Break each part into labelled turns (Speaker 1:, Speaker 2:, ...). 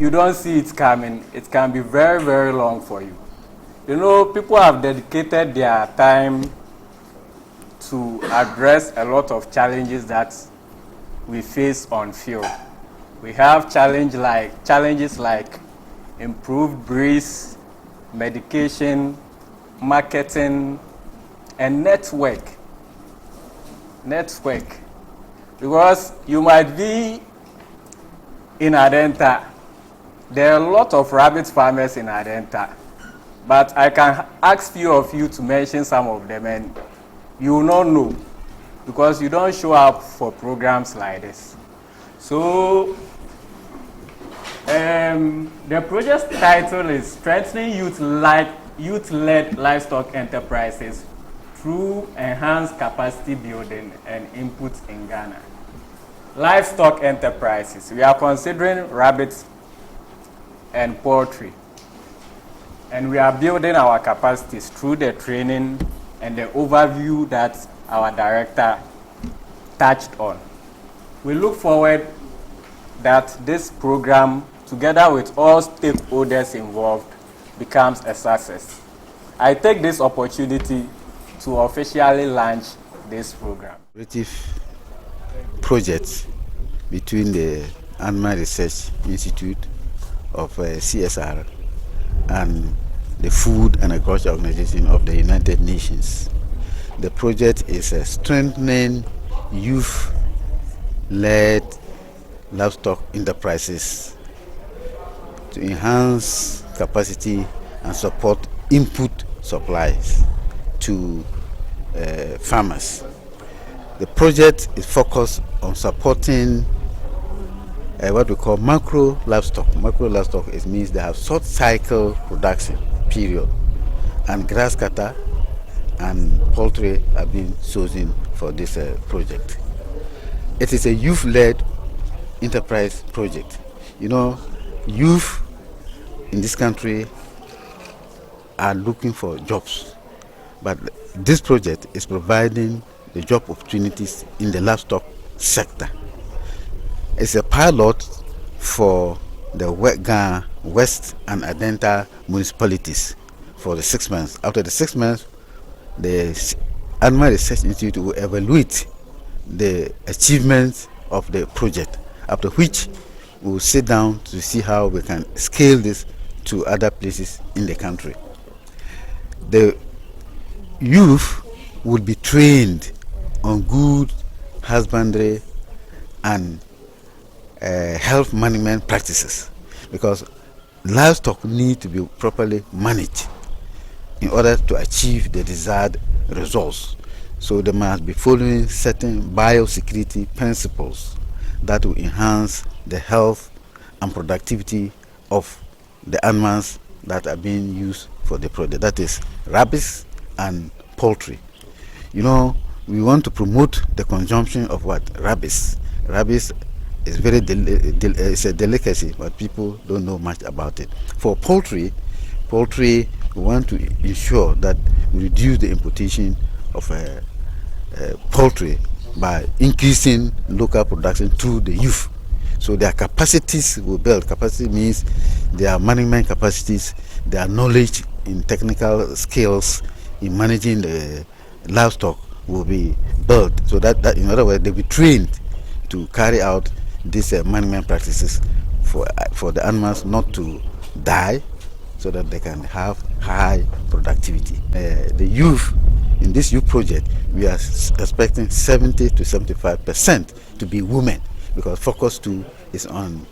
Speaker 1: you don't see it coming, it can be very, very long for you. You know, people have dedicated their time to address a lot of challenges that we face on field. We have challenges like improved breeds, medication, marketing, and network. Because you might be in Adenta. There are a lot of rabbit farmers in Adenta, but I can ask few of you to mention some of them, and you will not know because you don't show up for programs like this. So the project title is Strengthening Youth-Led Livestock Enterprises through Enhanced Capacity Building and Input in Ghana. Livestock Enterprises. We are considering rabbits and poultry. And we are building our capacities through the training and the overview that our director touched on. We look forward that this program, together with all stakeholders involved, becomes a success. I take this opportunity to officially launch this program.
Speaker 2: Project between the Animal Research Institute of CSR and the Food and Agriculture Organization of the United Nations. The project is a strengthening youth-led livestock enterprises to enhance capacity and support input supplies to farmers. The project is focused on supporting what we call macro livestock. Macro livestock means they have short cycle production period, and grass cutter and poultry have been chosen for this project. It is a youth-led enterprise project. You know, youth in this country are looking for jobs, but this project is providing the job opportunities in the livestock sector. It's a pilot for the Ghana West and Adenta municipalities for the 6 months. After the 6 months, the Animal Research Institute will evaluate the achievements of the project, after which we will sit down to see how we can scale this to other places in the country. The youth will be trained on good husbandry and health management practices, because livestock need to be properly managed in order to achieve the desired results. So they must be following certain biosecurity principles that will enhance the health and productivity of the animals that are being used for the project. That is rabbits and poultry. You know, we want to promote the consumption of what? Rabbits. Rabbits is very it's a delicacy, but people don't know much about it. For poultry, we want to ensure that we reduce the importation of poultry by increasing local production through the youth. So their capacities will build. Capacity means their management capacities, their knowledge in technical skills in managing the livestock will be built. So that in other words, they'll be trained to carry out these management practices for the animals not to die, so that they can have high productivity. The youth in this youth project, we are expecting 70 to 75% to be women, because focus 2 is on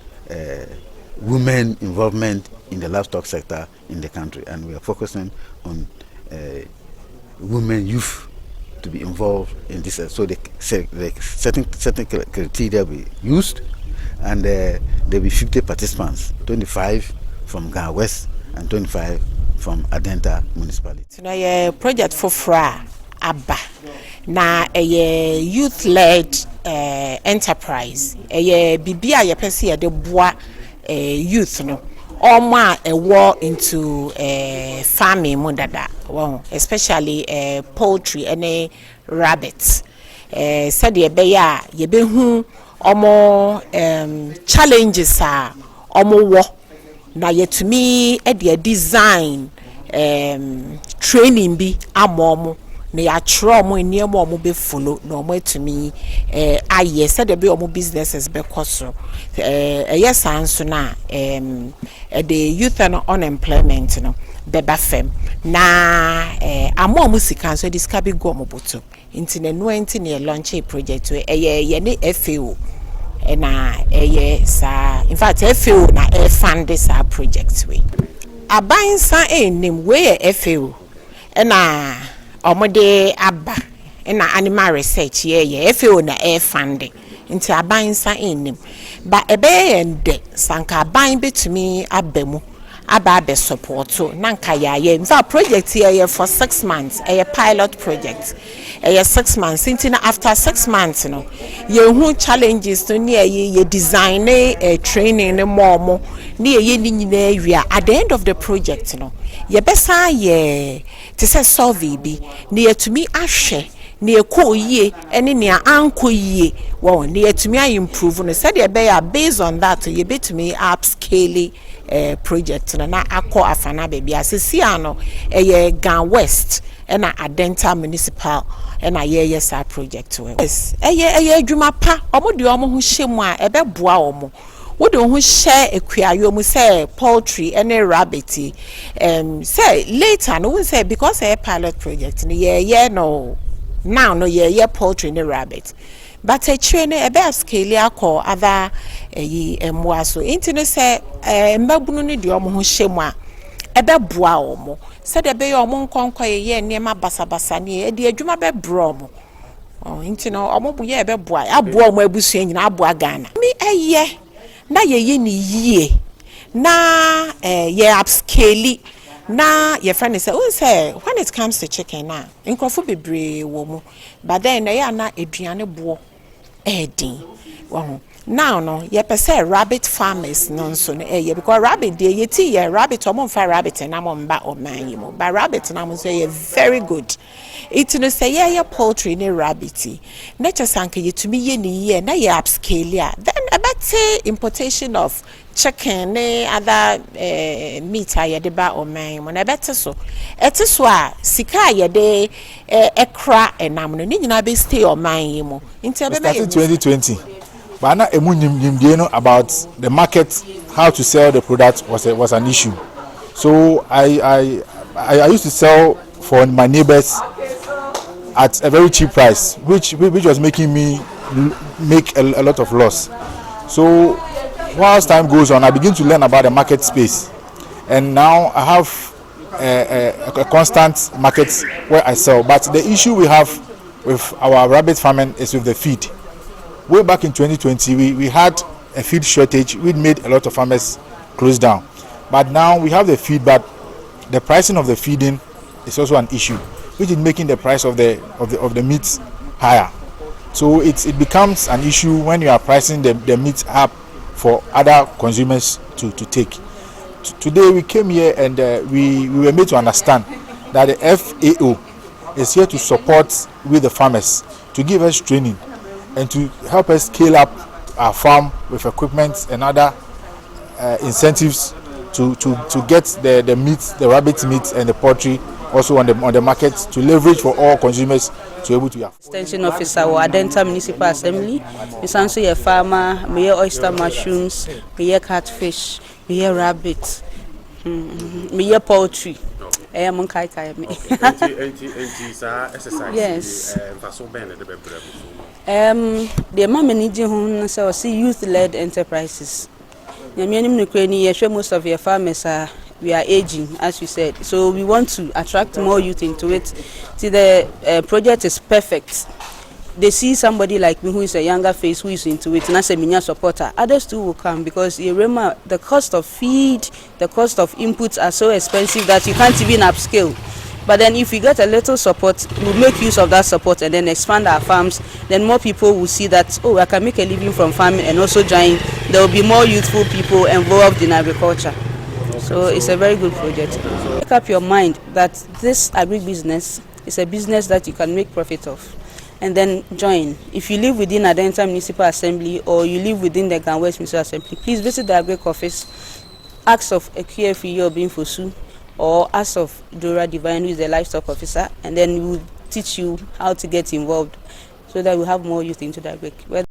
Speaker 2: women involvement in the livestock sector in the country, and we are focusing on women youth to be involved in this. So the certain criteria will be used, and there will be 50 participants, 25 from Ghana West and 25 from Adenta municipality.
Speaker 3: So project for FRA ABBA na youth-led enterprise. Bibia ye pesi de boa youth no. Oma war into farming mudada, especially poultry and rabbits. Said ye beya ye be hu omo challenges are omo wo na yetumi e design training bi amomo na ya tro mo nneɛma omo be follow na omo etumi aye said be omo businesses be koso yes anso na the youth and unemployment no beba fem na amomo sika so diska bi go omo boto nti na no enti na launch a project we ye ne FAO na sa in fact FAO na fund this project we abansa enim we FAO na omode aba na animal research ye FAO na funding nti abansa enim ba ebe ende sanka aban betumi abamu aba be support na nka ye in fact project here for 6 months a pilot project 6 months into after 6 months no you who challenges to near ye design training no more near ye ni at the end of the project no ye besa ye to say survey bi near to me ashe near ko ye any near anko ye well near to me improve no said ye based on that you bet to me upscale project na akọ afana baby asisi ano Gan West na Adenta municipal na yes project we yes adwuma pa omo de omo ho hyemu a ebeboa omo wo de ho hye ekuayo mu say poultry and rabbit say later no say because a pilot project no no now no poultry and rabbit but a train a scale akọ other mwa so intino say mbabunu ni de omo ho hyemu a ebeboa omo said the bay or monkonko ye near my basabasa near the adjuma be brom. Oh, intino, or mobu ye be boy, I bore my bushing in Abua Ghana. Me a ye, na ye ye, na ye upscale, na your friend is say, when it comes to chicken now, in Kofu be brave woman, but then they are not a Adriana Bo Eddie. Now no ye per se rabbit farmers non so because rabbit dey ye rabbit or fa rabbit and am ba o man but rabbit na mo say very good it no say ye poultry ne rabbit nature sanka ye to me ye ni ye na ye upscale ya then about importation of chicken ne other meat ye de ba o man mo na better so etiso a sika ye de ekra enam no ni nyina be stay o man mo nti be
Speaker 4: 2020 but now about the market, how to sell the product was an issue. So I used to sell for my neighbors at a very cheap price, which was making me make a lot of loss. So whilst time goes on, I begin to learn about the market space, and now I have a constant market where I sell. But the issue we have with our rabbit farming is with the feed. Way back in 2020, we had a feed shortage. We made a lot of farmers close down. But now we have the feed, but the pricing of the feeding is also an issue, which is making the price of the meat higher. So it becomes an issue when you are pricing the meat up for other consumers to take. Today we came here and we were made to understand that the FAO is here to support with the farmers, to give us training and to help us scale up our farm with equipment and other incentives to get the meat, the rabbit meat and the poultry also on the market, to leverage for all consumers to be able to have.
Speaker 5: Extension officer or Adenta Municipal Assembly. It's also a farmer, me oyster mushrooms, me catfish, me rabbit, me poultry. Yes. The mama so see youth-led enterprises. Most of your farmers we are aging, as you said, so we want to attract more youth into it. See, the project is perfect. They see somebody like me who is a younger face who is into it, and as a minya supporter, others too will come, because you remember the cost of feed, the cost of inputs are so expensive that you can't even upscale. But then if we get a little support, we'll make use of that support and then expand our farms. Then more people will see that, oh, I can make a living from farming and also join. There will be more youthful people involved in agriculture. So it's a very good project. Make up your mind that this agribusiness is a business that you can make profit of, and then join. If you live within Adenta Municipal Assembly or you live within the Ghanaians Youth Assembly, please visit the Agric office. ask of Csir Fiyo Binfosu or ask of Dora Divine, who is the livestock officer, and then we will teach you how to get involved so that we have more youth into that work.